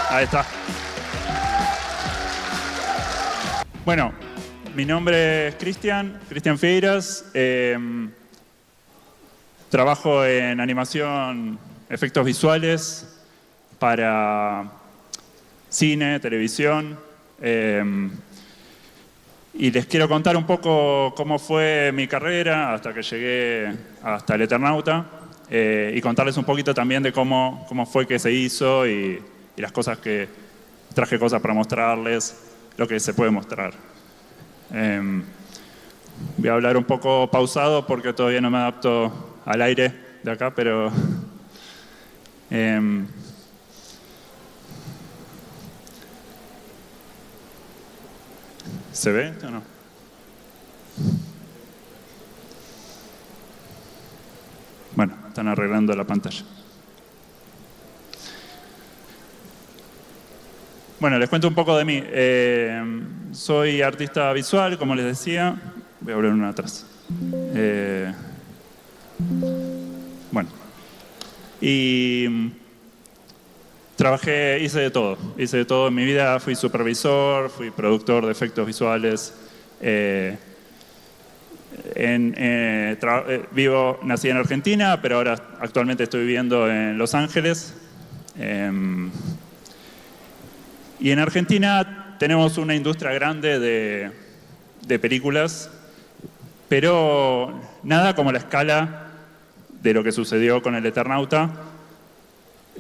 Ahí está. Bueno, mi nombre es Cristian Figueiras. Trabajo en animación, efectos visuales para cine, televisión. Y les quiero contar un poco cómo fue mi carrera hasta que llegué hasta el Eternauta. Y contarles un poquito también de cómo fue que se hizo y las cosas que traje cosas para mostrarles, lo que se puede mostrar. Voy a hablar un poco pausado porque todavía no me adapto al aire de acá, pero ¿se ve o no? Bueno, están arreglando la pantalla. Bueno, les cuento un poco de mí. Soy artista visual, como les decía. Voy a abrir una atrás. Bueno. Y hice de todo. Hice de todo en mi vida. Fui supervisor, fui productor de efectos visuales. Nací en Argentina, pero ahora actualmente estoy viviendo en Los Ángeles. Y en Argentina tenemos una industria grande de películas, pero nada como la escala de lo que sucedió con el Eternauta.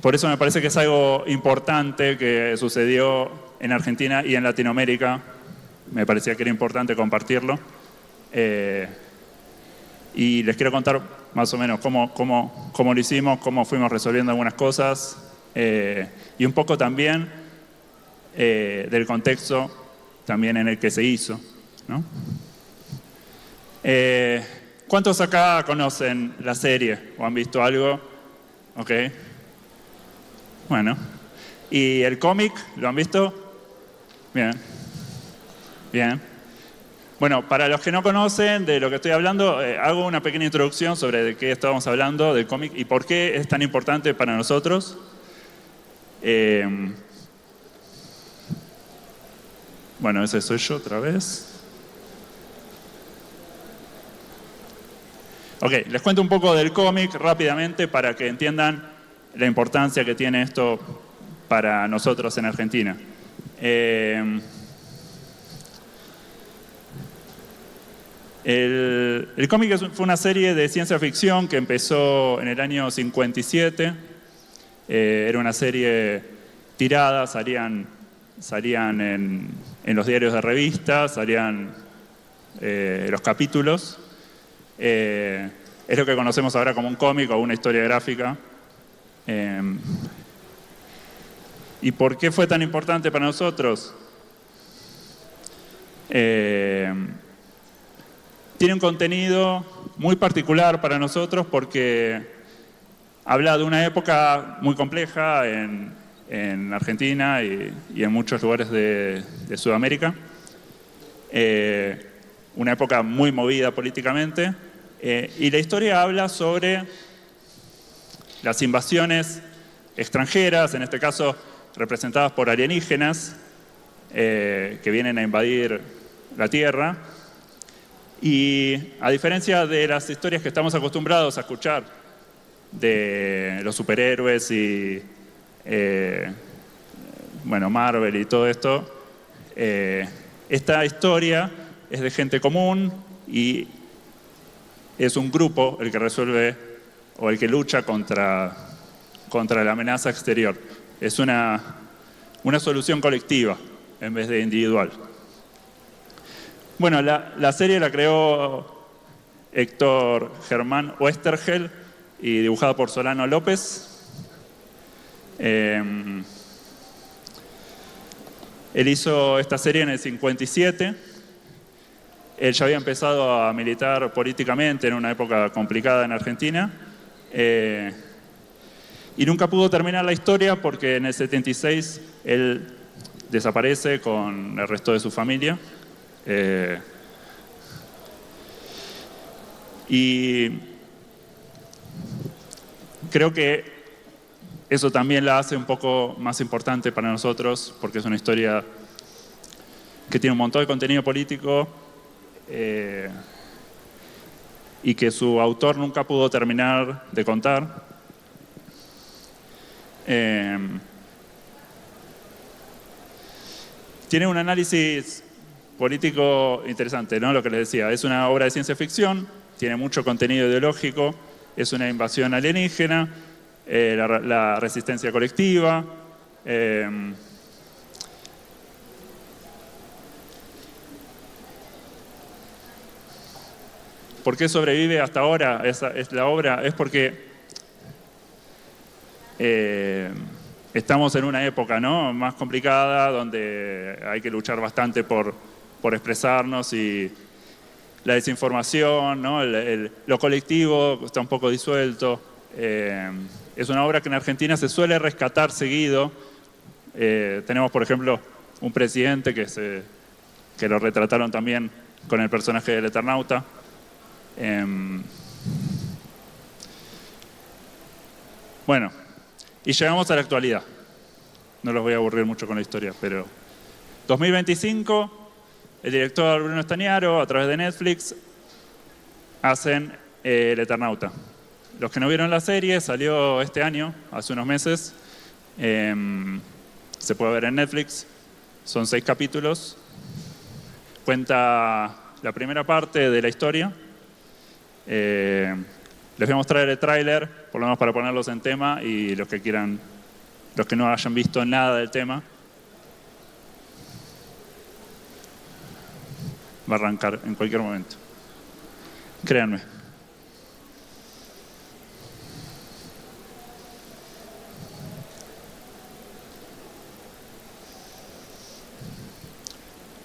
Por eso me parece que es algo importante que sucedió en Argentina y en Latinoamérica. Me parecía que era importante compartirlo. Y les quiero contar más o menos cómo lo hicimos, cómo fuimos resolviendo algunas cosas y un poco también del contexto también en el que se hizo, ¿no? ¿Cuántos acá conocen la serie o han visto algo? Ok. Bueno. ¿Y el cómic? ¿Lo han visto? Bien. Bien. Bueno, para los que no conocen de lo que estoy hablando, hago una pequeña introducción sobre de qué estábamos hablando, del cómic, y por qué es tan importante para nosotros. Bueno, ese soy yo otra vez. Ok, les cuento un poco del cómic rápidamente para que entiendan la importancia que tiene esto para nosotros en Argentina. El cómic fue una serie de ciencia ficción que empezó en el año 57. Era una serie tirada, salían en los diarios de revistas, salían los capítulos. Es lo que conocemos ahora como un cómic o una historia gráfica. ¿Y por qué fue tan importante para nosotros? Tiene un contenido muy particular para nosotros porque habla de una época muy compleja en Argentina y en muchos lugares de Sudamérica. Una época muy movida políticamente. Y la historia habla sobre las invasiones extranjeras, en este caso representadas por alienígenas, que vienen a invadir la Tierra. Y a diferencia de las historias que estamos acostumbrados a escuchar de los superhéroes y Marvel y todo esto, esta historia es de gente común y es un grupo el que resuelve o el que lucha contra la amenaza exterior. Es una solución colectiva en vez de individual. Bueno, la serie la creó Héctor Germán Oesterhel y dibujada por Solano López. Él hizo esta serie en el 57. Él ya había empezado a militar políticamente en una época complicada en Argentina. Y nunca pudo terminar la historia porque en el 76 él desaparece con el resto de su familia. Y creo que Eso también la hace un poco más importante para nosotros, porque es una historia que tiene un montón de contenido político y que su autor nunca pudo terminar de contar. Tiene un análisis político interesante, ¿no? Lo que les decía, es una obra de ciencia ficción, tiene mucho contenido ideológico, es una invasión alienígena, la resistencia colectiva, ¿por qué sobrevive hasta ahora la obra? Es porque estamos en una época, ¿no?, más complicada, donde hay que luchar bastante por expresarnos, y la desinformación, ¿no?, lo colectivo está un poco disuelto. Es una obra que en Argentina se suele rescatar seguido. Tenemos, por ejemplo, un presidente que lo retrataron también con el personaje del Eternauta. Bueno, y llegamos a la actualidad. No los voy a aburrir mucho con la historia, pero 2025, el director Bruno Estañaro, a través de Netflix, hacen el Eternauta. Los que no vieron la serie, salió este año, hace unos meses. Se puede ver en Netflix. Son 6 capítulos. Cuenta la primera parte de la historia. Les voy a mostrar el tráiler, por lo menos para ponerlos en tema, y los que quieran, los que no hayan visto nada del tema. Va a arrancar en cualquier momento. Créanme.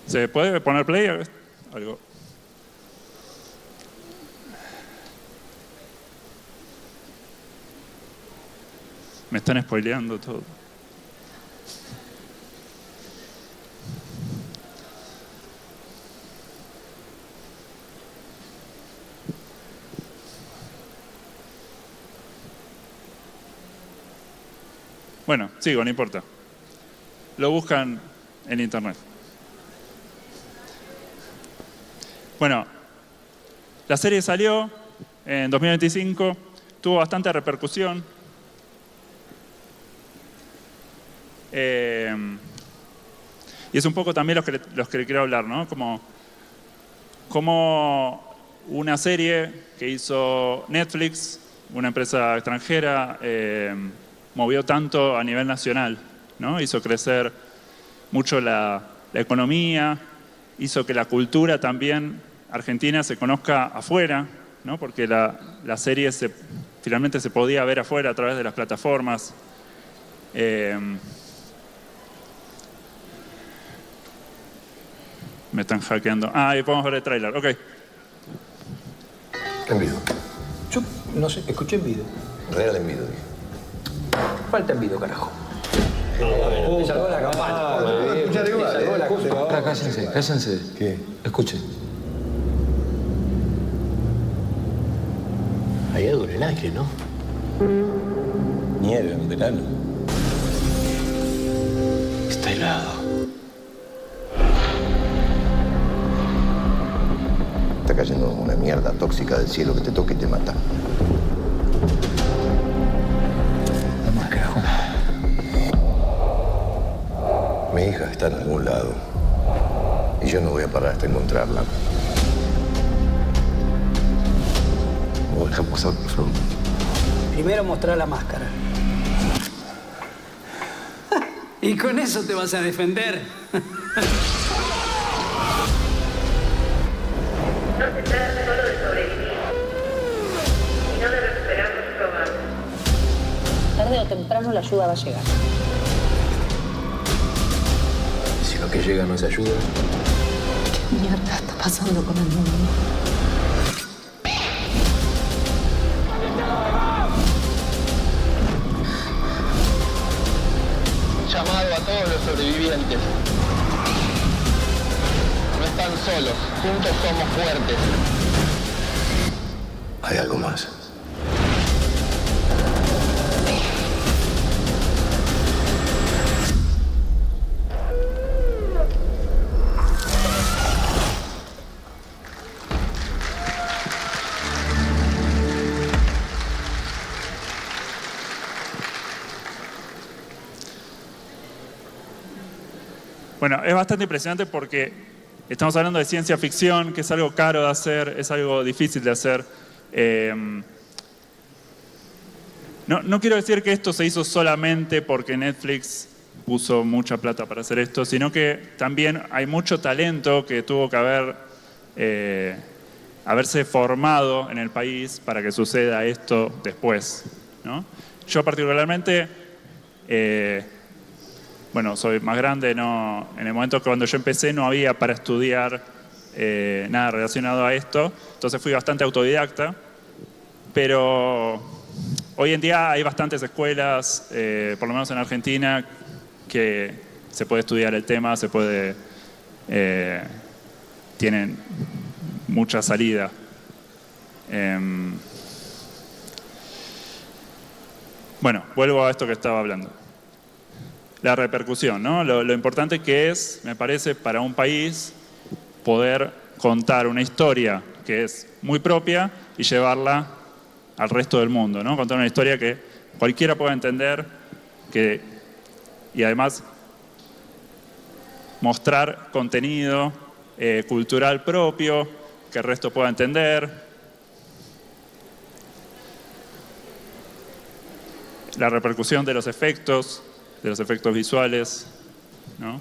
¿Se puede poner play? Algo. Me están spoileando todo. Bueno, sigo, no importa. Lo buscan en internet. Bueno, la serie salió en 2025, tuvo bastante repercusión. Y es un poco también los que le quiero hablar, ¿no? Como una serie que hizo Netflix, una empresa extranjera, movió tanto a nivel nacional, ¿no? Hizo crecer mucho la economía, hizo que la cultura también argentina se conozca afuera, ¿no? Porque la serie finalmente se podía ver afuera a través de las plataformas. Me están hackeando. Ahí podemos ver el tráiler. Ok. Envido. Yo no sé, escuché envido. Real envido, dije. Falta envido, carajo. Me salvó la campana. Escuchate igual. Me salvó la campana. Cállense. ¿Qué? Escuchen. Allá dura el aire, ¿no? Nieve en verano. Está helado. Está cayendo una mierda tóxica del cielo que te toca y te mata. Vamos, carajo. Mi hija está en algún lado. Y yo no voy a parar hasta encontrarla. ¿Me dejas pasar, por favor? Primero mostrar la máscara. Y con eso te vas a defender. No se trata solo de sobrevivir, sino de recuperarnos probando. Tarde o temprano la ayuda va a llegar. ¿Y si lo que llega no es ayuda? ¿Qué mierda está pasando con el mundo? Llamado a todos los sobrevivientes. No están solos, juntos somos fuertes. Hay algo más. Bueno, es bastante impresionante porque estamos hablando de ciencia ficción, que es algo caro de hacer, es algo difícil de hacer. No quiero decir que esto se hizo solamente porque Netflix puso mucha plata para hacer esto, sino que también hay mucho talento que tuvo que haberse formado en el país para que suceda esto después, ¿no? Yo particularmente, soy más grande, en el momento que cuando yo empecé no había para estudiar nada relacionado a esto, entonces fui bastante autodidacta, pero hoy en día hay bastantes escuelas, por lo menos en Argentina, que se puede estudiar el tema, tienen mucha salida. Vuelvo a esto que estaba hablando. La repercusión, ¿no? Lo importante que es, me parece, para un país poder contar una historia que es muy propia y llevarla al resto del mundo, ¿no? Contar una historia que cualquiera pueda entender y además mostrar contenido cultural propio que el resto pueda entender. La repercusión de los efectos visuales, ¿no?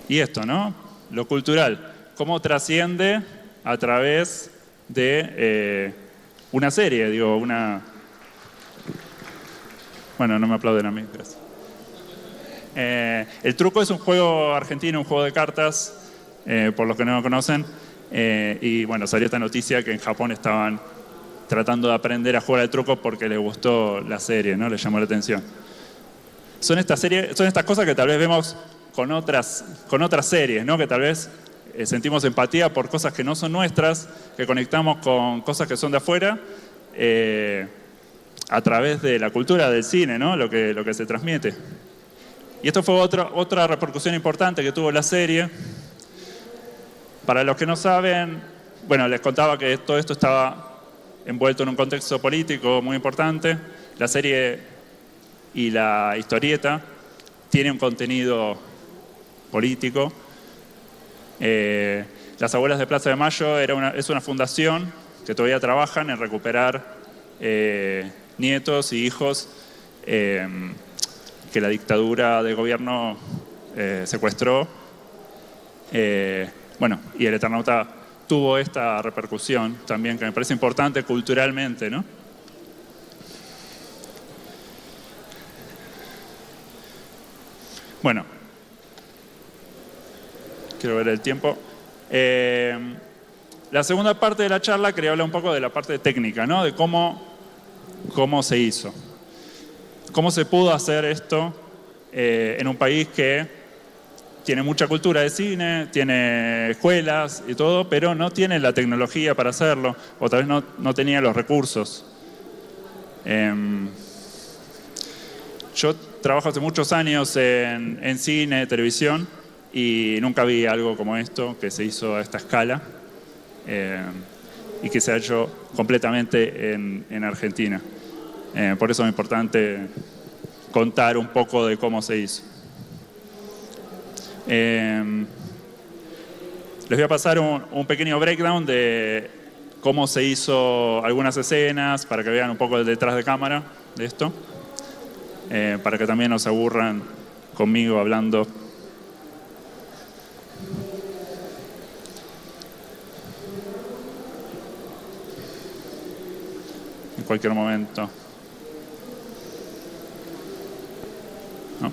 Y esto, ¿no? Lo cultural, cómo trasciende a través de una serie, Bueno, no me aplauden a mí, gracias. El truco es un juego argentino, un juego de cartas, por los que no lo conocen, y salió esta noticia que en Japón estaban tratando de aprender a jugar al truco porque les gustó la serie, ¿no? Les llamó la atención. Son estas cosas que tal vez vemos con otras series, ¿no? Que tal vez sentimos empatía por cosas que no son nuestras, que conectamos con cosas que son de afuera, a través de la cultura del cine, ¿no? Lo que se transmite. Y esto fue otra repercusión importante que tuvo la serie. Para los que no saben, les contaba que todo esto estaba envuelto en un contexto político muy importante. La serie y la historieta tiene un contenido político. Las Abuelas de Plaza de Mayo es una fundación que todavía trabajan en recuperar nietos y hijos que la dictadura del gobierno secuestró. Y el Eternauta tuvo esta repercusión también que me parece importante culturalmente, ¿no? Quiero ver el tiempo. La segunda parte de la charla quería hablar un poco de la parte técnica, ¿no? De cómo se hizo. Cómo se pudo hacer esto en un país que tiene mucha cultura de cine, tiene escuelas y todo, pero no tiene la tecnología para hacerlo, o tal vez no tenía los recursos. Yo trabajo hace muchos años en cine, televisión, y nunca vi algo como esto, que se hizo a esta escala, y que se ha hecho completamente en Argentina. Por eso es importante contar un poco de cómo se hizo. Les voy a pasar un pequeño breakdown de cómo se hizo algunas escenas, para que vean un poco el detrás de cámara de esto, para que también no se aburran conmigo hablando. En cualquier momento. ¿No?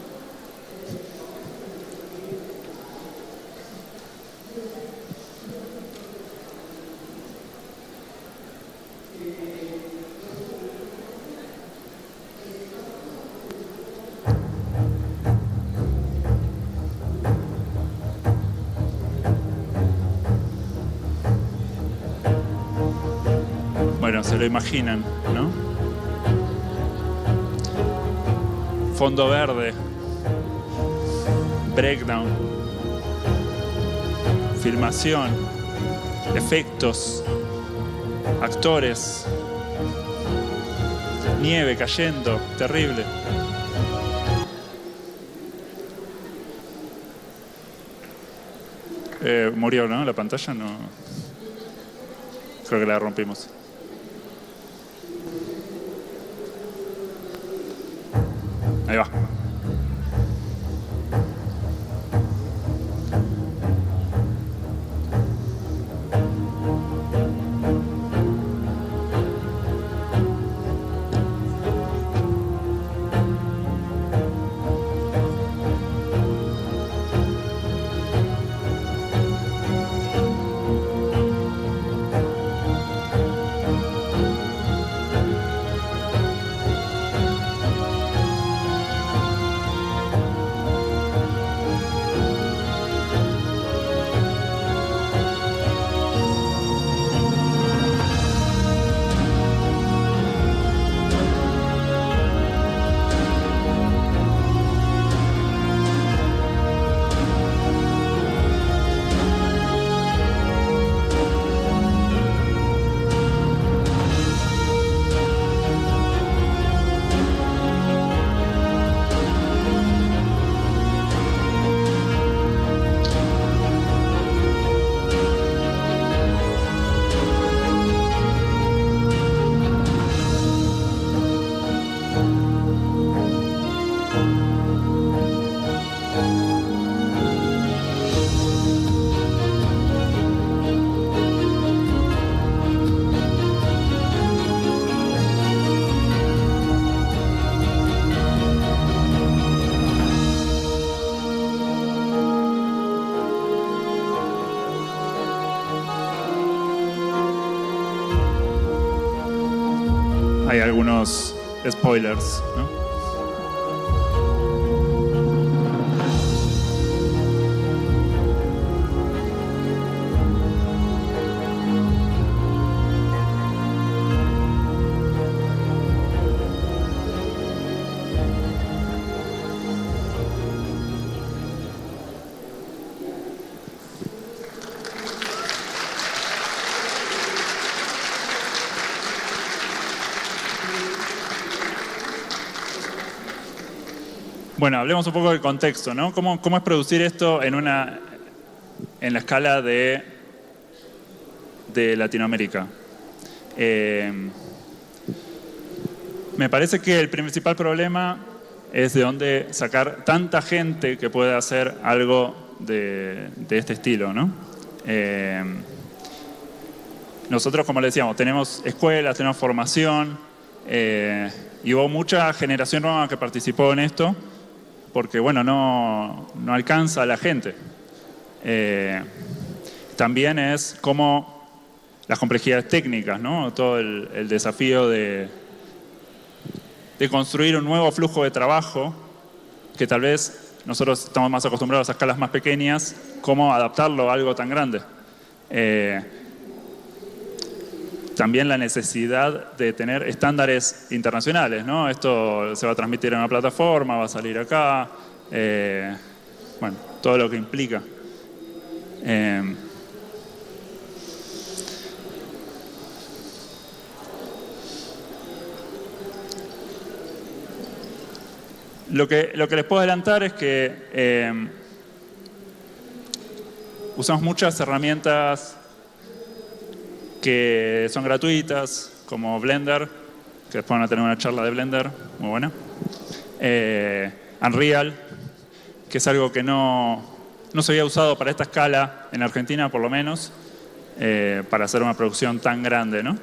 Se lo imaginan, ¿no? Fondo verde, breakdown, filmación, efectos, actores, nieve cayendo, terrible. Murió, ¿no? La pantalla no... Creo que la rompimos. Ahí va. Hay algunos spoilers, ¿no? Bueno, hablemos un poco del contexto, ¿no? ¿Cómo es producir esto en la escala de Latinoamérica? Me parece que el principal problema es de dónde sacar tanta gente que pueda hacer algo de este estilo, ¿no? Nosotros, como le decíamos, tenemos escuelas, tenemos formación, y hubo mucha generación nueva que participó en esto, porque, bueno, no alcanza a la gente. También es como las complejidades técnicas, ¿no? Todo el desafío de construir un nuevo flujo de trabajo, que tal vez nosotros estamos más acostumbrados a escalas más pequeñas, cómo adaptarlo a algo tan grande. También la necesidad de tener estándares internacionales, ¿no? Esto se va a transmitir en una plataforma, va a salir acá, bueno, todo lo que implica. Lo que les puedo adelantar es que usamos muchas herramientas que son gratuitas, como Blender, que después van a tener una charla de Blender, muy buena. Unreal, que es algo que no se había usado para esta escala, en Argentina por lo menos, para hacer una producción tan grande, ¿no?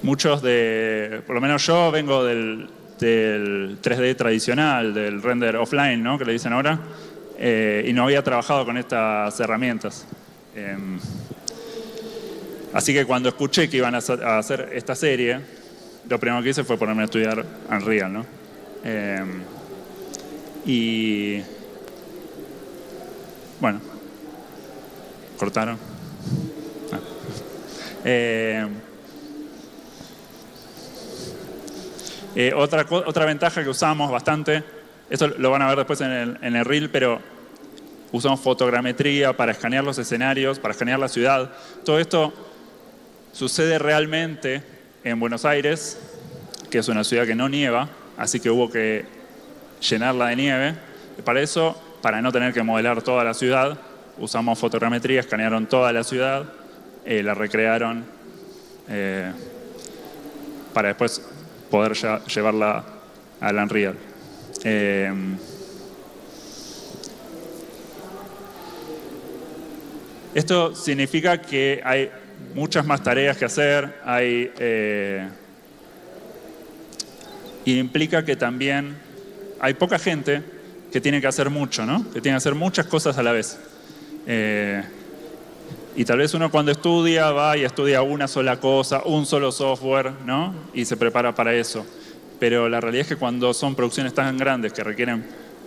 Muchos por lo menos yo vengo del 3D tradicional, del render offline, ¿no? Que le dicen ahora, y no había trabajado con estas herramientas. Así que cuando escuché que iban a hacer esta serie, lo primero que hice fue ponerme a estudiar Unreal, ¿no? Y bueno, cortaron. Otra ventaja que usamos bastante, esto lo van a ver después en el reel, pero usamos fotogrametría para escanear los escenarios, para escanear la ciudad. Todo esto sucede realmente en Buenos Aires, que es una ciudad que no nieva, así que hubo que llenarla de nieve. Para eso para no tener que modelar toda la ciudad, usamos fotogrametría, escanearon toda la ciudad, la recrearon para después poder llevarla al Unreal. Esto significa que hay muchas más tareas que hacer, y implica que también hay poca gente que tiene que hacer mucho, ¿no? Que tiene que hacer muchas cosas a la vez. Y tal vez uno cuando estudia va y estudia una sola cosa, un solo software, ¿no? Y se prepara para eso. Pero la realidad es que cuando son producciones tan grandes que requieren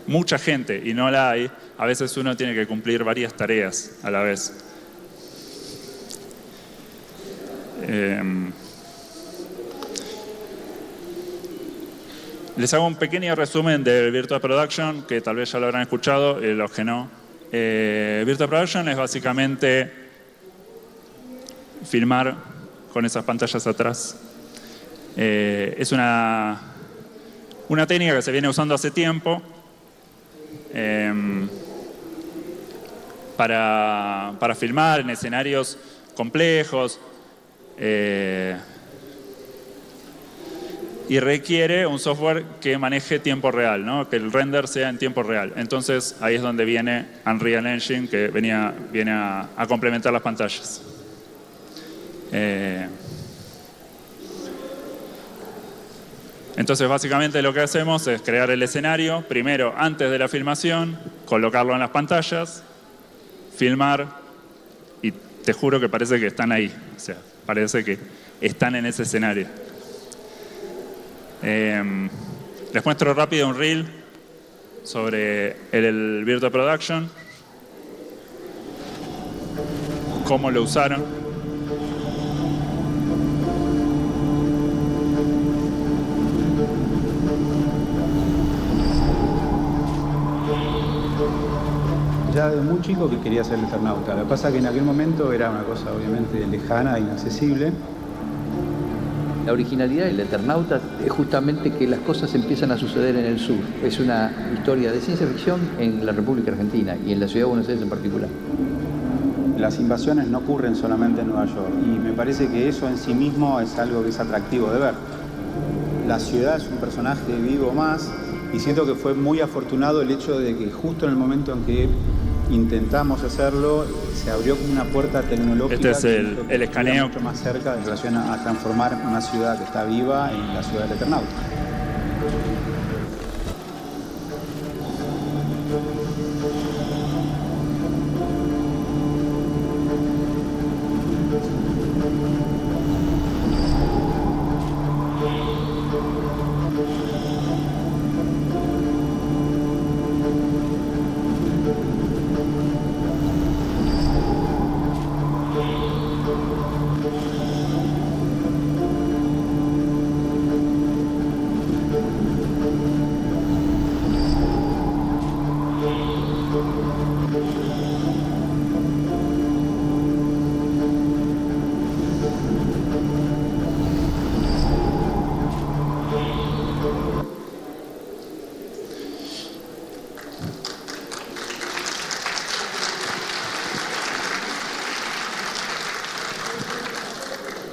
mucha gente y no la hay, a veces uno tiene que cumplir varias tareas a la vez. Les hago un pequeño resumen del Virtual Production, que tal vez ya lo habrán escuchado, los que no. Virtual Production es básicamente filmar con esas pantallas atrás. Es una técnica que se viene usando hace tiempo para filmar en escenarios complejos y requiere un software que maneje tiempo real, ¿no? Que el render sea en tiempo real. Entonces ahí es donde viene Unreal Engine, que viene a complementar las pantallas. Entonces básicamente lo que hacemos es crear el escenario, primero antes de la filmación, colocarlo en las pantallas, filmar, y te juro que parece que están ahí, o sea, parece que están en ese escenario. Les muestro rápido un reel sobre el Virtual Production, cómo lo usaron. Ya desde muy chico que quería ser el Eternauta. Lo que pasa es que en aquel momento era una cosa obviamente lejana, inaccesible. La originalidad del Eternauta es justamente que las cosas empiezan a suceder en el sur. Es una historia de ciencia ficción en la República Argentina y en la ciudad de Buenos Aires en particular. Las invasiones no ocurren solamente en Nueva York y me parece que eso en sí mismo es algo que es atractivo de ver. La ciudad es un personaje vivo más y siento que fue muy afortunado el hecho de que justo en el momento en que intentamos hacerlo, se abrió como una puerta tecnológica. Este es el escaneo. Mucho más cerca en relación a transformar una ciudad que está viva en la ciudad del Eternauta.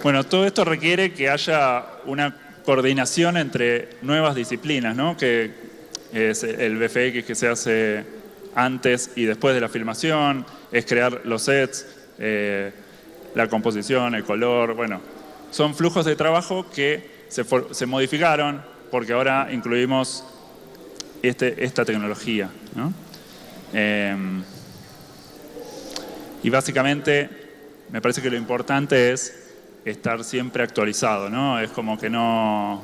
Bueno, todo esto requiere que haya una coordinación entre nuevas disciplinas, ¿no? Que es el VFX que se hace antes y después de la filmación, es crear los sets, la composición, el color, bueno. Son flujos de trabajo que se modificaron porque ahora incluimos esta tecnología, ¿no? Y básicamente me parece que lo importante es estar siempre actualizado, ¿no? Es como que no...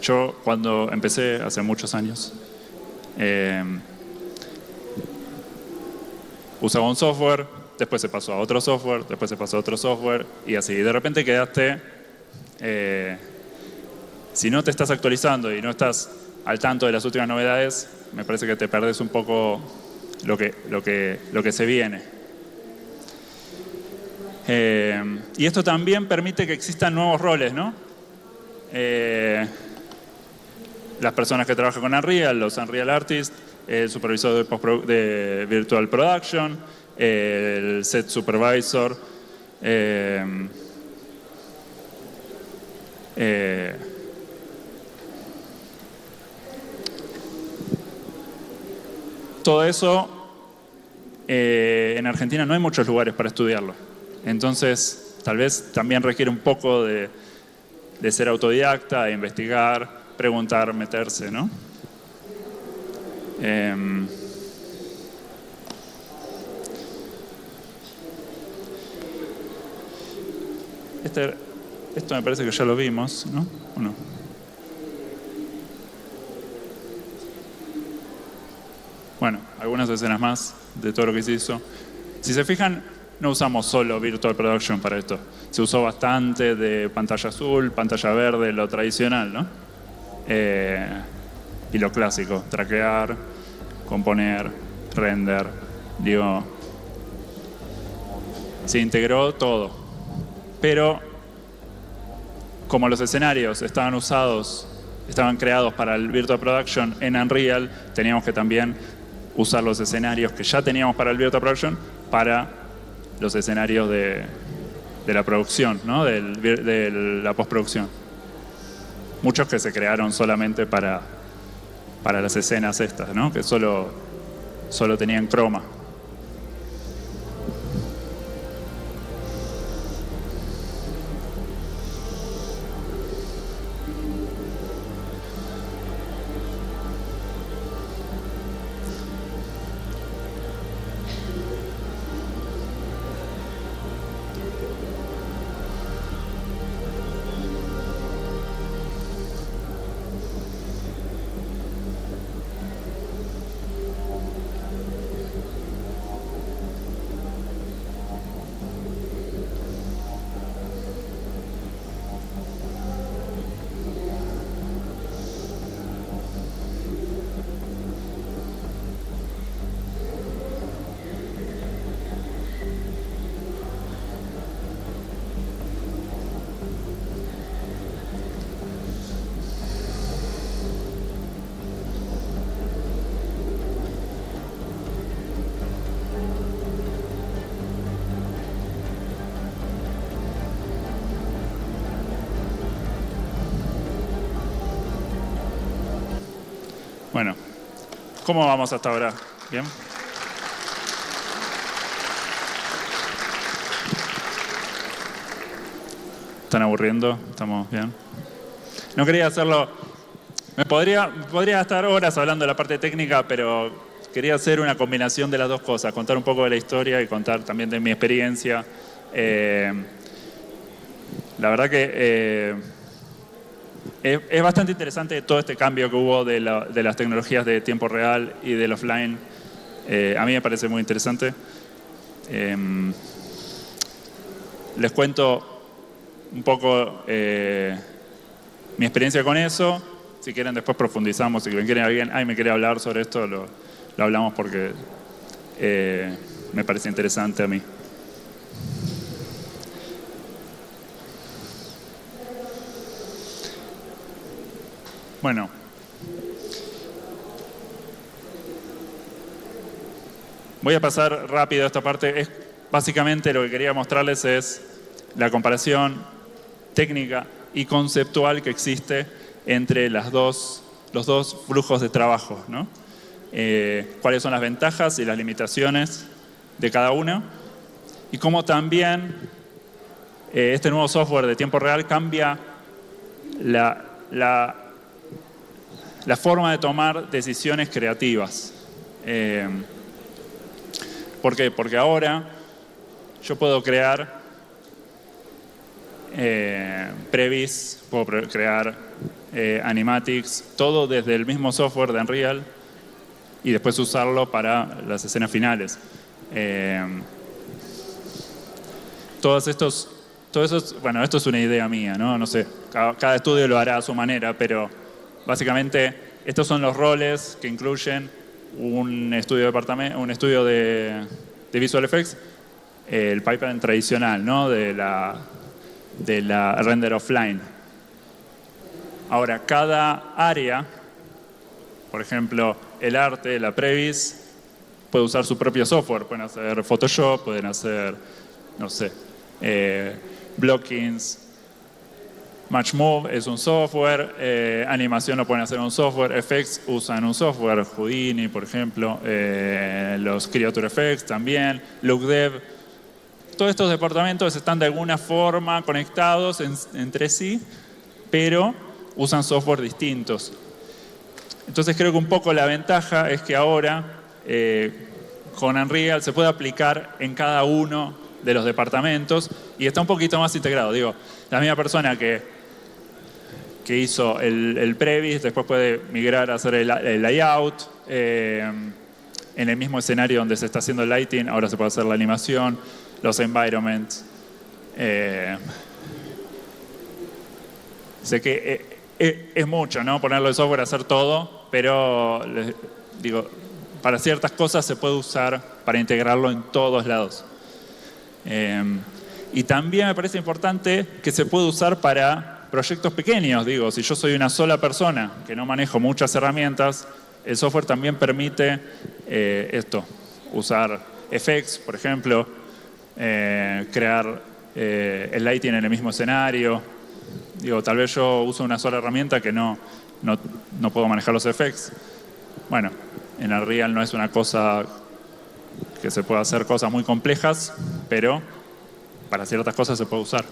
Yo cuando empecé hace muchos años, usaba un software, después se pasó a otro software, después se pasó a otro software y así. De repente quedaste... si no te estás actualizando y no estás al tanto de las últimas novedades, me parece que te perdés un poco lo que se viene. Y esto también permite que existan nuevos roles, ¿no? Las personas que trabajan con Unreal, los Unreal Artists, el supervisor de Virtual Production, el Set Supervisor, todo eso, en Argentina no hay muchos lugares para estudiarlo. Entonces, tal vez también requiere un poco de ser autodidacta, de investigar, preguntar, meterse, ¿no? Esto me parece que ya lo vimos, ¿no? ¿O no? Bueno, algunas escenas más de todo lo que se hizo. Si se fijan, no usamos solo Virtual Production para esto. Se usó bastante de pantalla azul, pantalla verde, lo tradicional, ¿no? Y lo clásico, traquear, componer, render. Digo, se integró todo. Pero como los escenarios estaban creados para el Virtual Production en Unreal, teníamos que también usar los escenarios que ya teníamos para el Virtual Production para los escenarios de la producción, ¿no? de la postproducción. Muchos que se crearon solamente para las escenas estas, ¿no? Que solo tenían croma. Bueno, ¿cómo vamos hasta ahora? ¿Bien? ¿Están aburriendo? ¿Estamos bien? No quería hacerlo... Podría estar horas hablando de la parte técnica, pero quería hacer una combinación de las dos cosas. Contar un poco de la historia y contar también de mi experiencia. La verdad que... es bastante interesante todo este cambio que hubo de las tecnologías de tiempo real y del offline. A mí me parece muy interesante. Les cuento un poco mi experiencia con eso. Si quieren después profundizamos. Si alguien me quiere hablar sobre esto, lo hablamos porque me parece interesante a mí. Bueno, voy a pasar rápido esta parte. Básicamente lo que quería mostrarles es la comparación técnica y conceptual que existe entre los dos flujos de trabajo, ¿no? Cuáles son las ventajas y las limitaciones de cada uno y cómo también este nuevo software de tiempo real cambia la forma de tomar decisiones creativas. ¿Por qué? Porque ahora yo puedo crear Previs, puedo crear animatics, todo desde el mismo software de Unreal y después usarlo para las escenas finales. Bueno, esto es una idea mía, ¿no? No sé, cada estudio lo hará a su manera, pero básicamente, estos son los roles que incluyen un estudio de Visual Effects, el pipeline tradicional, ¿no? de la render offline. Ahora, cada área, por ejemplo, el arte, la Previs, puede usar su propio software. Pueden hacer Photoshop, pueden hacer, no sé, blockings. Matchmove es un software, animación lo pueden hacer en un software, effects usan un software, Houdini, por ejemplo, los Creature Effects también, LookDev. Todos estos departamentos están de alguna forma conectados entre sí, pero usan software distintos. Entonces creo que un poco la ventaja es que ahora con Unreal se puede aplicar en cada uno de los departamentos y está un poquito más integrado. Digo, la misma persona que hizo el Previs después puede migrar a hacer el layout. En el mismo escenario donde se está haciendo el lighting, ahora se puede hacer la animación, los environments. Sé que es mucho, ¿no? Ponerlo de software, hacer todo, pero digo, para ciertas cosas se puede usar para integrarlo en todos lados. Y también me parece importante que se puede usar para proyectos pequeños. Digo, si yo soy una sola persona que no manejo muchas herramientas, el software también permite usar effects, por ejemplo, crear el lighting en el mismo escenario. Digo, tal vez yo uso una sola herramienta que no puedo manejar los effects. Bueno, en Unreal no es una cosa que se pueda hacer cosas muy complejas, pero para ciertas cosas se puede usar.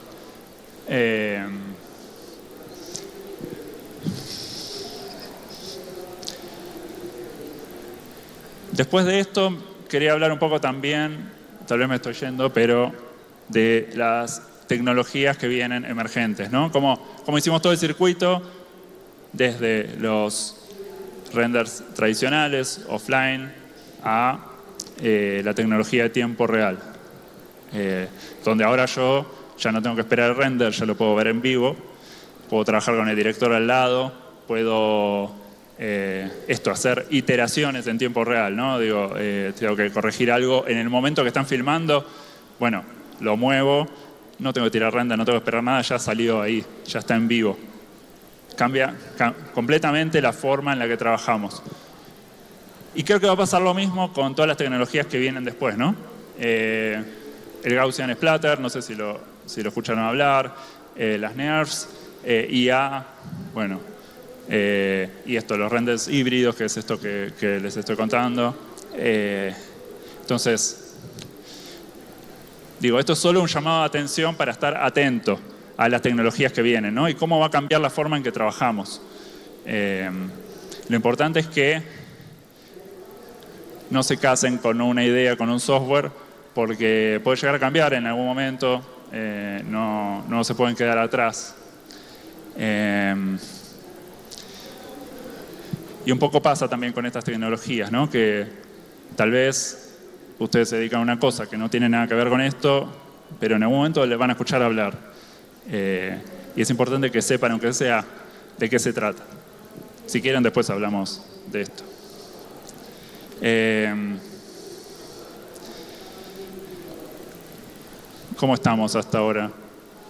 Después de esto, quería hablar un poco también, tal vez me estoy yendo, pero de las tecnologías que vienen emergentes, ¿no? Como hicimos todo el circuito, desde los renders tradicionales, offline, a la tecnología de tiempo real. Donde ahora yo ya no tengo que esperar el render, ya lo puedo ver en vivo, puedo trabajar con el director al lado, puedo hacer iteraciones en tiempo real, ¿no? Digo, tengo que corregir algo en el momento que están filmando, bueno, lo muevo, no tengo que tirar render, no tengo que esperar nada, ya salió ahí, ya está en vivo. Cambia completamente la forma en la que trabajamos. Y creo que va a pasar lo mismo con todas las tecnologías que vienen después, ¿no? El Gaussian Splatter, no sé si lo escucharon hablar, las NERFs, IA, bueno, y los renders híbridos, que es esto que les estoy contando. Entonces, digo, esto es solo un llamado de atención para estar atento a las tecnologías que vienen, ¿no? Y cómo va a cambiar la forma en que trabajamos. Lo importante es que no se casen con una idea, con un software, porque puede llegar a cambiar en algún momento, no se pueden quedar atrás. Y un poco pasa también con estas tecnologías, ¿no? Que tal vez ustedes se dedican a una cosa que no tiene nada que ver con esto, pero en algún momento les van a escuchar hablar. Y es importante que sepan, aunque sea, de qué se trata. Si quieren, después hablamos de esto. ¿Cómo estamos hasta ahora?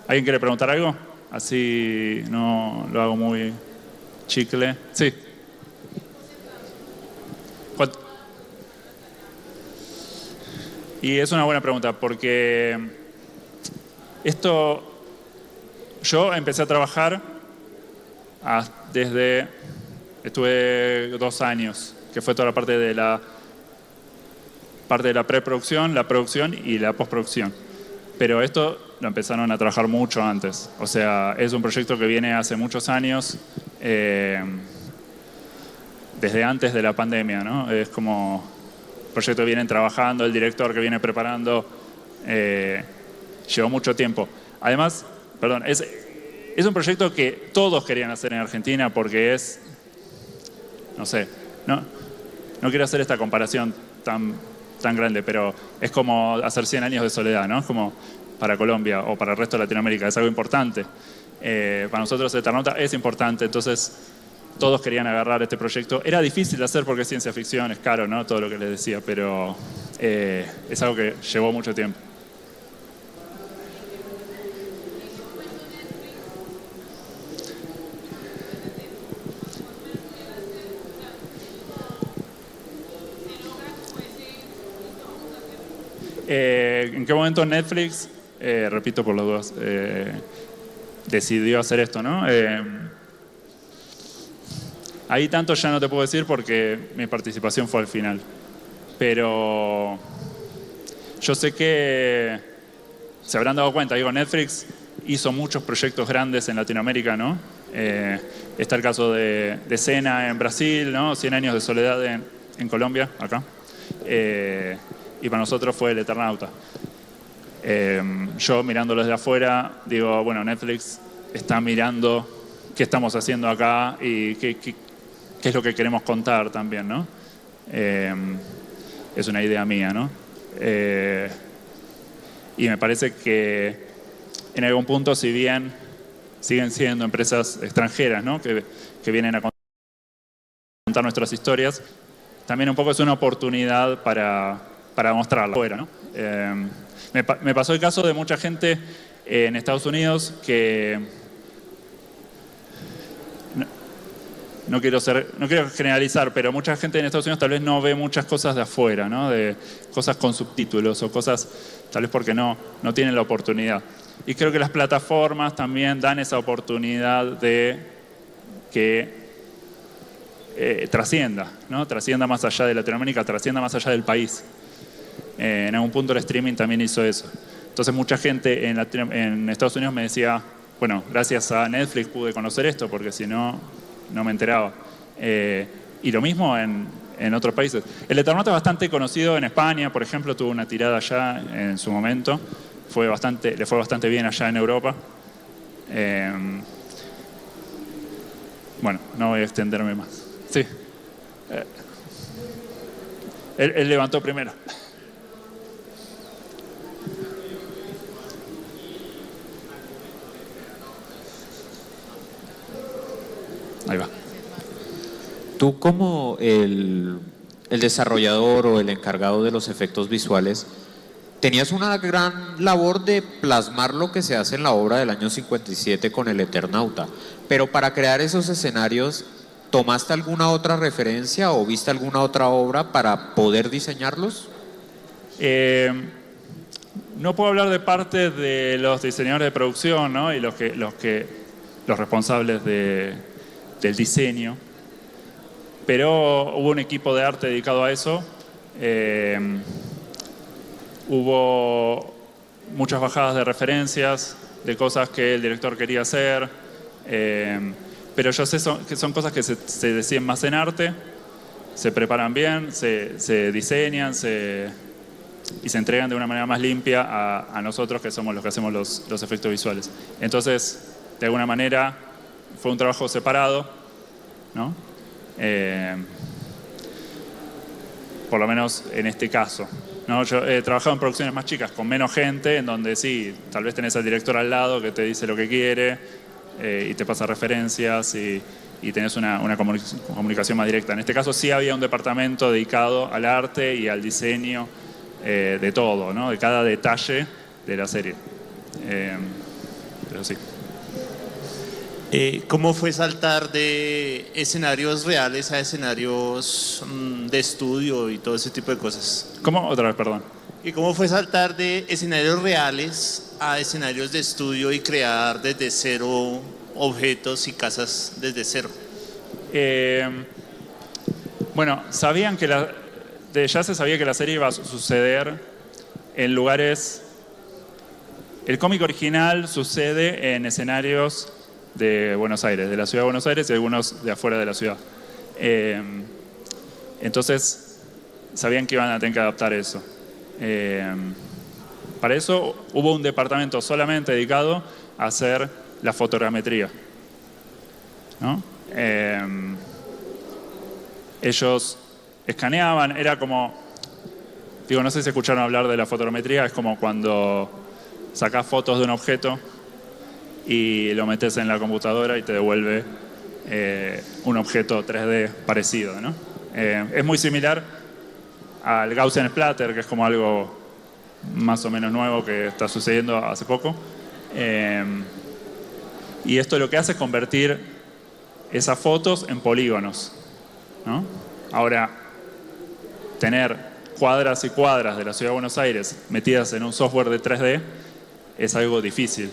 ¿Alguien quiere preguntar algo? Así no lo hago muy chicle. Sí. Y es una buena pregunta, porque yo empecé a trabajar estuve 2 años, que fue toda la parte de la preproducción, la producción y la postproducción. Pero esto lo empezaron a trabajar mucho antes. O sea, es un proyecto que viene hace muchos años, desde antes de la pandemia, ¿no? Es como un proyecto que vienen trabajando, el director que viene preparando, llevó mucho tiempo. Además, es un proyecto que todos querían hacer en Argentina porque es, no sé, no quiero hacer esta comparación tan grande, pero es como hacer 100 años de soledad, ¿no? Es como para Colombia o para el resto de Latinoamérica, es algo importante. Para nosotros Eternauta es importante, entonces todos querían agarrar este proyecto. Era difícil de hacer porque es ciencia ficción, es caro, ¿no? Todo lo que les decía, pero es algo que llevó mucho tiempo. ¿En qué momento Netflix, repito por los dos, decidió hacer esto, ¿no? Ahí tanto ya no te puedo decir porque mi participación fue al final. Pero yo sé que se habrán dado cuenta, digo, Netflix hizo muchos proyectos grandes en Latinoamérica, ¿no? Está el caso de Cena en Brasil, ¿no? 100 años de soledad en Colombia, acá. Y para nosotros fue El Eternauta. Yo mirándolo desde afuera, digo, bueno, Netflix está mirando qué estamos haciendo acá y qué es lo que queremos contar también, ¿no? Es una idea mía, ¿no? Y me parece que en algún punto, si bien siguen siendo empresas extranjeras, ¿no? que vienen a contar nuestras historias, también un poco es una oportunidad para mostrarla afuera, ¿no? Me pasó el caso de mucha gente en Estados Unidos que no quiero generalizar, pero mucha gente en Estados Unidos tal vez no ve muchas cosas de afuera, ¿no? De cosas con subtítulos o cosas tal vez porque no tienen la oportunidad. Y creo que las plataformas también dan esa oportunidad de que trascienda, ¿no? Trascienda más allá de Latinoamérica, trascienda más allá del país. En algún punto el streaming también hizo eso. Entonces mucha gente en Estados Unidos me decía, bueno, gracias a Netflix pude conocer esto, porque si no, no me enteraba. Y lo mismo en otros países. El Eternauta es bastante conocido en España, por ejemplo, tuvo una tirada allá en su momento. Le fue bastante bien allá en Europa. Bueno, no voy a extenderme más. Sí. Él levantó primero. Ahí va. Tú como el desarrollador o el encargado de los efectos visuales, tenías una gran labor de plasmar lo que se hace en la obra del año 57 con El Eternauta, pero para crear esos escenarios, ¿tomaste alguna otra referencia o viste alguna otra obra para poder diseñarlos? No puedo hablar de parte de los diseñadores de producción, ¿no? Y los responsables del diseño, pero hubo un equipo de arte dedicado a eso. Hubo muchas bajadas de referencias, de cosas que el director quería hacer, pero yo sé que son cosas que se deciden más en arte, se preparan bien, se diseñan y se entregan de una manera más limpia a nosotros, que somos los que hacemos los efectos visuales. Entonces, de alguna manera, fue un trabajo separado, ¿no? Por lo menos en este caso, ¿no? Yo he trabajado en producciones más chicas, con menos gente, en donde sí, tal vez tenés al director al lado que te dice lo que quiere y te pasa referencias y tenés una comunicación más directa. En este caso sí había un departamento dedicado al arte y al diseño de todo, ¿no? De cada detalle de la serie. Pero sí. ¿Cómo fue saltar de escenarios reales a escenarios de estudio y todo ese tipo de cosas? ¿Cómo? Otra vez, perdón. ¿Y cómo fue saltar de escenarios reales a escenarios de estudio y crear desde cero objetos y casas desde cero? Bueno, sabían que ya se sabía que la serie iba a suceder en lugares... El cómic original sucede en escenarios de Buenos Aires, de la ciudad de Buenos Aires y algunos de afuera de la ciudad. Entonces, sabían que iban a tener que adaptar eso. Para eso hubo un departamento solamente dedicado a hacer la fotogrametría, ¿no? Ellos escaneaban, era como... Digo, no sé si escucharon hablar de la fotogrametría, es como cuando sacás fotos de un objeto y lo metes en la computadora y te devuelve un objeto 3D parecido, ¿no? Es muy similar al Gaussian Splatter, que es como algo más o menos nuevo que está sucediendo hace poco. Y esto lo que hace es convertir esas fotos en polígonos, ¿no? Ahora, tener cuadras y cuadras de la Ciudad de Buenos Aires metidas en un software de 3D es algo difícil,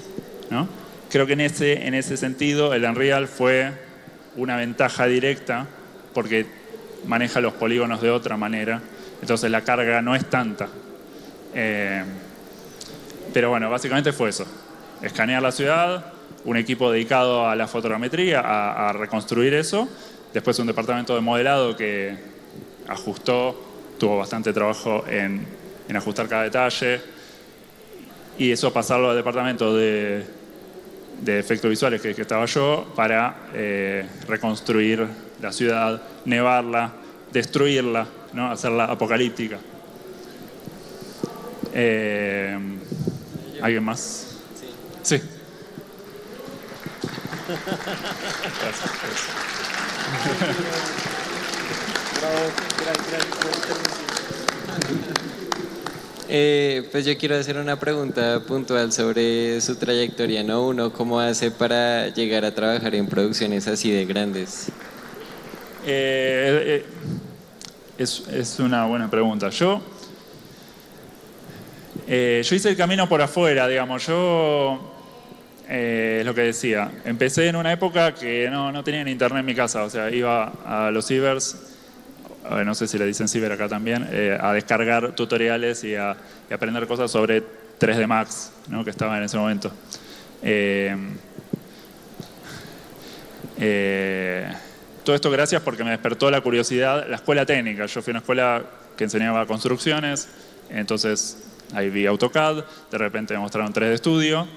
¿no? Creo que en ese sentido el Unreal fue una ventaja directa porque maneja los polígonos de otra manera, entonces la carga no es tanta. Pero bueno, básicamente fue eso. Escanear la ciudad, un equipo dedicado a la fotogrametría, a reconstruir eso, después un departamento de modelado que ajustó, tuvo bastante trabajo en ajustar cada detalle, y eso pasarlo al departamento de efectos visuales que estaba yo para reconstruir la ciudad, nevarla, destruirla, ¿no? Hacerla apocalíptica. ¿Alguien más? Sí. Pues yo quiero hacer una pregunta puntual sobre su trayectoria, ¿no? Uno, ¿cómo hace para llegar a trabajar en producciones así de grandes? Es una buena pregunta. Yo hice el camino por afuera, digamos. Es lo que decía. Empecé en una época que no tenía ni internet en mi casa. O sea, iba a los cibers, no sé si le dicen ciber acá también, a descargar tutoriales y a aprender cosas sobre 3D Max, ¿no? Que estaba en ese momento. Todo esto gracias porque me despertó la curiosidad, la escuela técnica. Yo fui a una escuela que enseñaba construcciones, entonces ahí vi AutoCAD, de repente me mostraron 3D Studio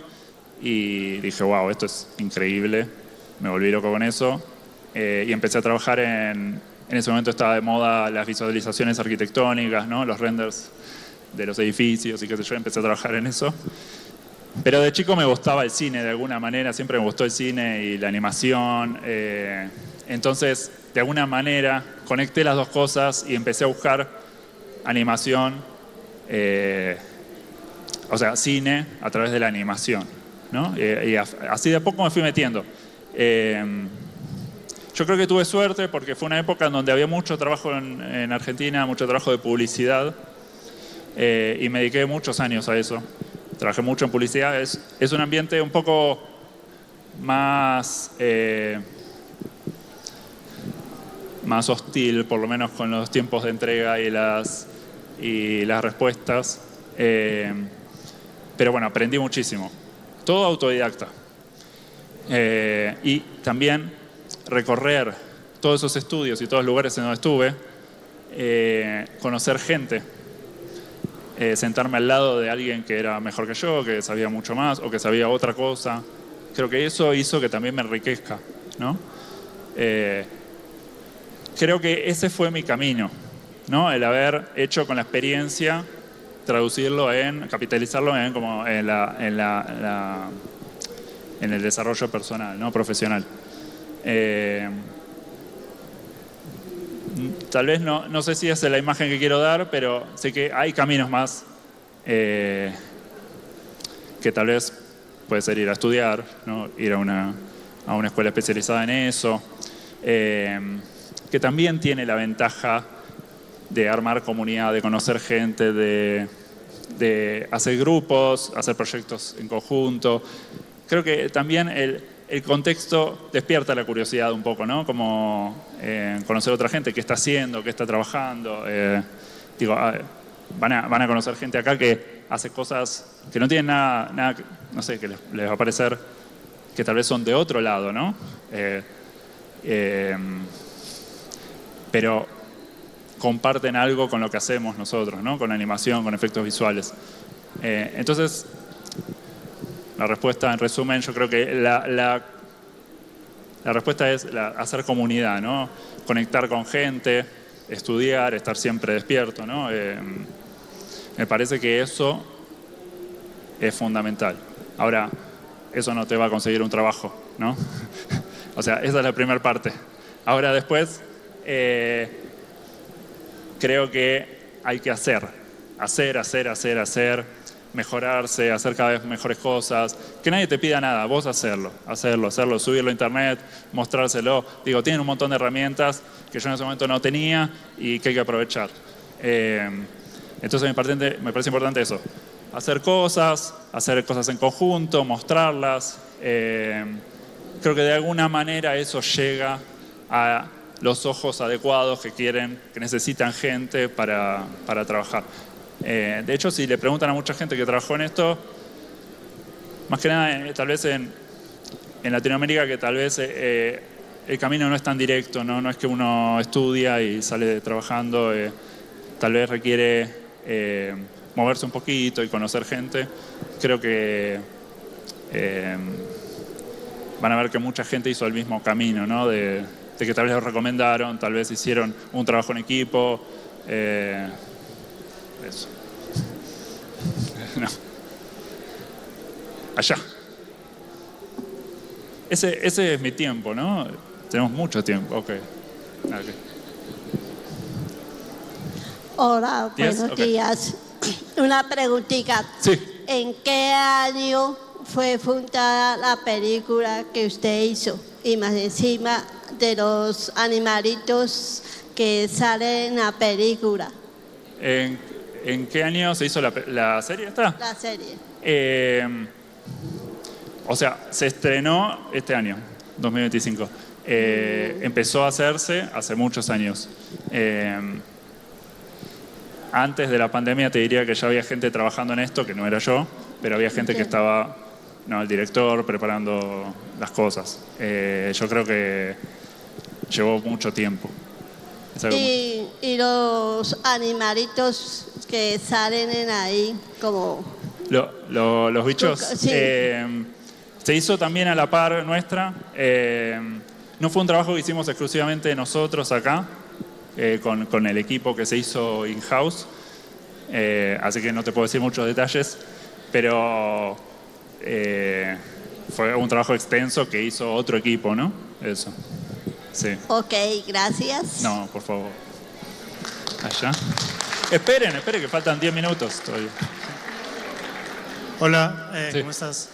y dije, wow, esto es increíble, me volví loco con eso y empecé a trabajar en ese momento estaba de moda las visualizaciones arquitectónicas, ¿no? Los renders de los edificios y qué sé yo, empecé a trabajar en eso. Pero de chico me gustaba el cine de alguna manera, siempre me gustó el cine y la animación. Entonces, de alguna manera, conecté las dos cosas y empecé a buscar animación, o sea, cine a través de la animación, ¿no? Y así de a poco me fui metiendo. Yo creo que tuve suerte porque fue una época en donde había mucho trabajo en Argentina, mucho trabajo de publicidad, y me dediqué muchos años a eso. Trabajé mucho en publicidad. Es un ambiente un poco más hostil, por lo menos con los tiempos de entrega y las respuestas. Pero bueno, aprendí muchísimo. Todo autodidacta. Y también recorrer todos esos estudios y todos los lugares en donde estuve, conocer gente. Sentarme al lado de alguien que era mejor que yo, que sabía mucho más o que sabía otra cosa. Creo que eso hizo que también me enriquezca, ¿no? Creo que ese fue mi camino, ¿no? El haber hecho con la experiencia, capitalizarlo en el desarrollo personal, ¿no? Profesional. Tal vez no sé si esa es la imagen que quiero dar, pero sé que hay caminos más que tal vez puede ser ir a estudiar, ¿no? Ir a una escuela especializada en eso, que también tiene la ventaja de armar comunidad, de conocer gente, de hacer grupos, hacer proyectos en conjunto. Creo que también el contexto despierta la curiosidad un poco, ¿no? Como conocer a otra gente, qué está haciendo, qué está trabajando. Van a conocer gente acá que hace cosas que no tienen nada no sé, que les va a parecer que tal vez son de otro lado, ¿no? Pero comparten algo con lo que hacemos nosotros, ¿no? Con animación, con efectos visuales. Entonces, la respuesta, en resumen, yo creo que la respuesta es hacer comunidad, ¿no? Conectar con gente, estudiar, estar siempre despierto, ¿no? Me parece que eso es fundamental. Ahora, eso no te va a conseguir un trabajo, ¿no? O sea, esa es la primera parte. Ahora después, creo que hay que hacer, mejorarse, hacer cada vez mejores cosas, que nadie te pida nada, vos hacerlo, subirlo a internet, mostrárselo. Digo, tienen un montón de herramientas que yo en ese momento no tenía y que hay que aprovechar. Entonces me parece importante eso, hacer cosas en conjunto, mostrarlas. Creo que de alguna manera eso llega a los ojos adecuados que necesitan gente para trabajar. De hecho, si le preguntan a mucha gente que trabajó en esto, más que nada, tal vez en Latinoamérica, que tal vez el camino no es tan directo, no es que uno estudia y sale trabajando, tal vez requiere moverse un poquito y conocer gente. Creo que van a ver que mucha gente hizo el mismo camino, ¿no? De que tal vez lo recomendaron, tal vez hicieron un trabajo en equipo. Eso. No. Allá. Ese es mi tiempo, ¿no? Tenemos mucho tiempo. Ok. Hola, buenos días. Una preguntita. Sí. ¿En qué año fue fundada la película que usted hizo? Y más encima de los animalitos que salen en la película. ¿En qué año se hizo la serie esta? La serie. O sea, se estrenó este año, 2025. Empezó a hacerse hace muchos años. Antes de la pandemia te diría que ya había gente trabajando en esto, que no era yo, pero había gente que estaba, el director, preparando las cosas. Yo creo que llevó mucho tiempo. Y los animalitos que salen en ahí, como... Los bichos, Sí. se hizo también a la par nuestra. No fue un trabajo que hicimos exclusivamente nosotros acá, con el equipo que se hizo in-house, así que no te puedo decir muchos detalles, pero fue un trabajo extenso que hizo otro equipo, ¿no? Eso. Sí. Ok, gracias. No, por favor. Allá. Esperen, que faltan 10 minutos todavía. Hola, Sí. ¿cómo estás?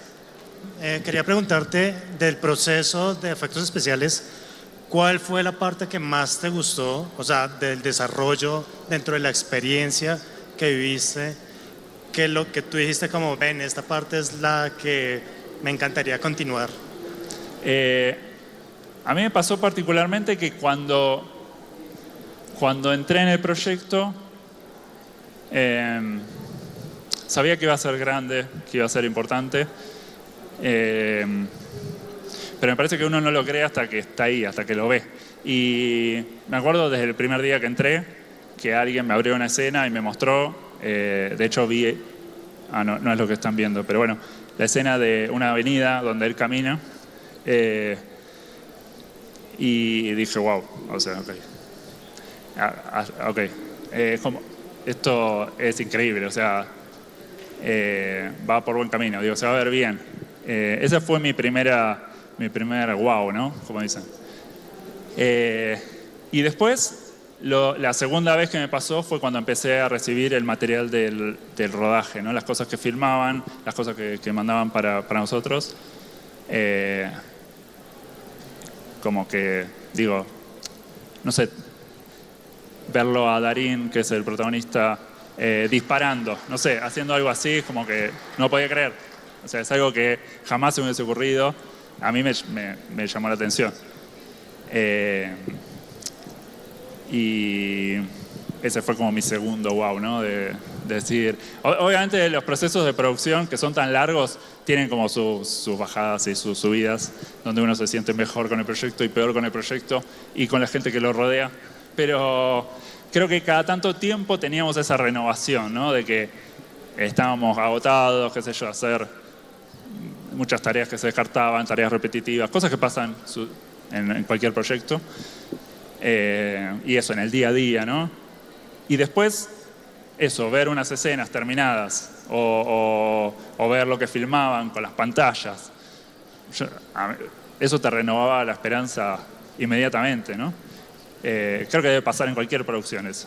Quería preguntarte del proceso de efectos especiales, ¿cuál fue la parte que más te gustó? O sea, del desarrollo dentro de la experiencia que viviste, que lo que tú dijiste como, ven, esta parte es la que me encantaría continuar. A mí me pasó particularmente que cuando entré en el proyecto, sabía que iba a ser grande, que iba a ser importante, pero me parece que uno no lo cree hasta que está ahí, hasta que lo ve. Y me acuerdo desde el primer día que entré, que alguien me abrió una escena y me mostró, de hecho vi, no es lo que están viendo, pero bueno, la escena de una avenida donde él camina, y dije, wow, o sea, ok, esto es increíble, o sea, va por buen camino, digo, se va a ver bien. Esa fue mi primera wow, ¿no? Como dicen. Y después, la segunda vez que me pasó fue cuando empecé a recibir el material del rodaje, ¿no? Las cosas que filmaban, las cosas que mandaban para nosotros. Como que, digo, no sé, verlo a Darín, que es el protagonista, disparando, no sé, haciendo algo así, como que no podía creer. O sea, es algo que jamás se me hubiese ocurrido. A mí me llamó la atención. Y ese fue como mi segundo wow, ¿no? De decir, obviamente los procesos de producción que son tan largos tienen como sus bajadas y sus subidas, donde uno se siente mejor con el proyecto y peor con el proyecto y con la gente que lo rodea. Pero creo que cada tanto tiempo teníamos esa renovación, ¿no? De que estábamos agotados, qué sé yo, hacer muchas tareas que se descartaban, tareas repetitivas, cosas que pasan en cualquier proyecto. Y eso, en el día a día, ¿no? Y después, eso, ver unas escenas terminadas o ver lo que filmaban con las pantallas. Eso te renovaba la esperanza inmediatamente, ¿no? Creo que debe pasar en cualquier producción eso.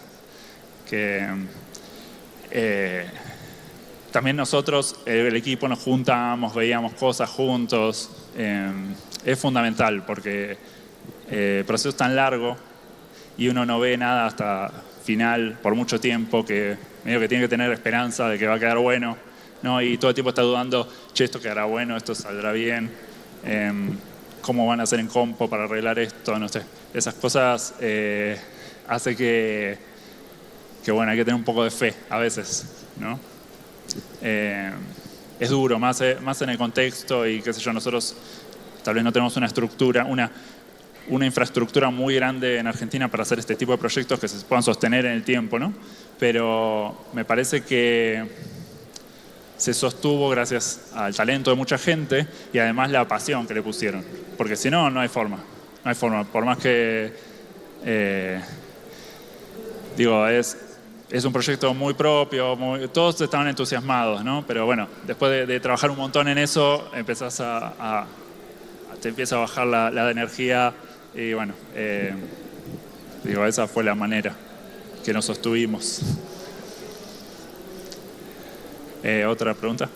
También nosotros, el equipo, nos juntamos, veíamos cosas juntos. Es fundamental porque el proceso es tan largo y uno no ve nada hasta final por mucho tiempo que medio que tiene que tener esperanza de que va a quedar bueno, ¿no? Y todo el tiempo está dudando, che, esto quedará bueno, esto saldrá bien, cómo van a hacer en compo para arreglar esto, no sé. Esas cosas hace que bueno, hay que tener un poco de fe a veces, ¿no? Es duro, más en el contexto y qué sé yo, nosotros tal vez no tenemos una estructura, una infraestructura muy grande en Argentina para hacer este tipo de proyectos que se puedan sostener en el tiempo, ¿no? Pero me parece que se sostuvo gracias al talento de mucha gente y además la pasión que le pusieron. Porque si no, no hay forma. No hay forma. Por más que... es un proyecto muy propio, todos estaban entusiasmados, ¿no? Pero bueno, después de trabajar un montón en eso, te empieza a bajar la energía y bueno, esa fue la manera que nos sostuvimos. ¿Otra pregunta?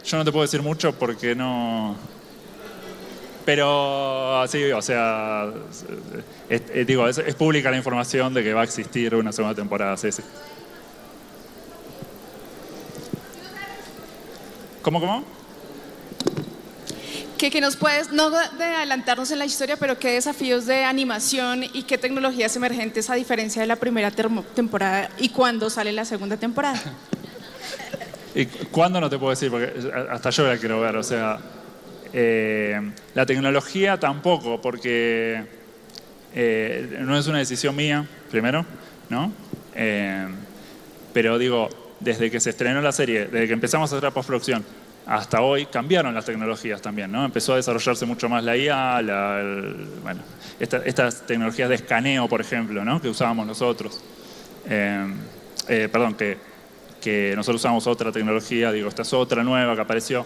Yo no te puedo decir mucho porque no... Pero sí, o sea, es pública la información de que va a existir una segunda temporada, sí. ¿Cómo? Que nos puedes, no de adelantarnos en la historia, pero qué desafíos de animación y qué tecnologías emergentes a diferencia de la primera temporada y cuándo sale la segunda temporada. ¿Y cuándo? No te puedo decir, porque hasta yo la quiero ver, o sea... la tecnología tampoco, porque no es una decisión mía, primero, ¿no? Pero digo, desde que se estrenó la serie, desde que empezamos a hacer la postproducción hasta hoy, cambiaron las tecnologías también, ¿no? Empezó a desarrollarse mucho más la IA, estas tecnologías de escaneo, por ejemplo, ¿no? Que usábamos nosotros. Perdón, que nosotros usamos otra tecnología, esta es otra nueva que apareció.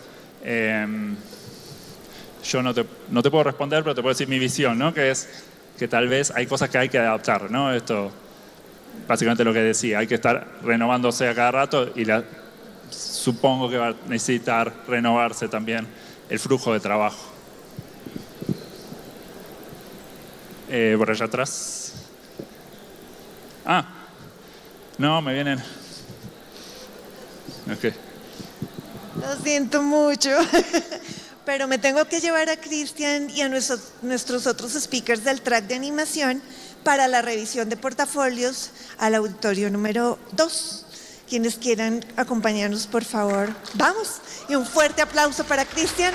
Yo no te puedo responder, pero te puedo decir mi visión, ¿no? Que es que tal vez hay cosas que hay que adaptar, ¿no? Esto, básicamente lo que decía, hay que estar renovándose a cada rato y supongo que va a necesitar renovarse también el flujo de trabajo. Por allá atrás. No, me vienen... Ok. Lo siento mucho. Pero me tengo que llevar a Cristian y a nuestros otros speakers del track de animación para la revisión de portafolios al auditorio número 2. Quienes quieran acompañarnos, por favor, vamos. Y un fuerte aplauso para Cristian.